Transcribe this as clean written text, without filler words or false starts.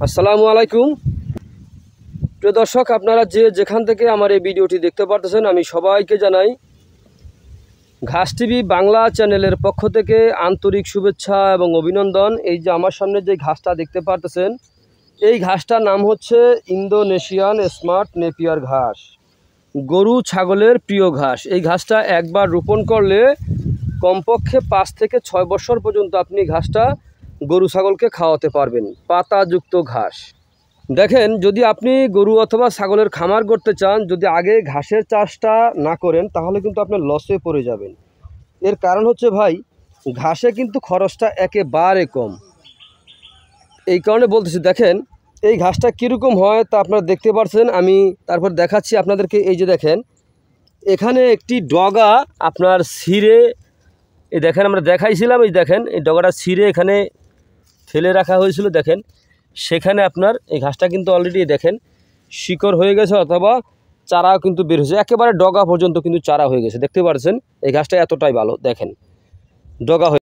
আসসালামু আলাইকুম প্রিয় দর্শক, আপনারা যেখান থেকে আমার এই ভিডিওটি দেখতে পারতেছেন, আমি সবাইকে জানাই ঘাস টিভি বাংলা চ্যানেলের পক্ষ থেকে আন্তরিক শুভেচ্ছা এবং অভিনন্দন। এই যে আমার সামনে যে ঘাসটা দেখতে পারতেছেন, এই ঘাসটার নাম হচ্ছে ইন্দোনেশিয়ান স্মার্ট নেপিয়ার ঘাস, গরু ছাগলের প্রিয় ঘাস। এই ঘাসটা একবার রোপণ করলে কমপক্ষে 5 থেকে 6 বছর পর্যন্ত আপনি ঘাসটা গরু ছাগলকে খাওয়াতে পারবেন। পাতাযুক্ত ঘাস। দেখেন, যদি আপনি গরু অথবা ছাগলের খামার করতে চান, যদি আগে ঘাসের চাষটা না করেন তাহলে কিন্তু আপনার লসে পড়ে যাবেন। এর কারণ হচ্ছে ভাই, ঘাসে কিন্তু খরচটা একেবারে কম। এই কারণে বলতেছি, দেখেন এই ঘাসটা কীরকম হয় তা আপনারা দেখতে পাচ্ছেন। আমি তারপর দেখাচ্ছি আপনাদেরকে। এই যে দেখেন, এখানে একটি ডগা আপনার ছিঁড়ে, এই দেখেন আমরা দেখাইছিলাম, এই দেখেন এই ডগাটা ছিঁড়ে এখানে ফেলে রাখা হয়েছিল। দেখেন সেখানে আপনার এই ঘাসটা কিন্তু অলরেডি দেখেন শিকড় হয়ে গেছে, অথবা চারাও কিন্তু বের হয়েছে, একেবারে ডগা পর্যন্ত কিন্তু চারা হয়ে গেছে। দেখতে পাচ্ছেন এই ঘাসটা এতটাই ভালো, দেখেন ডগা হয়ে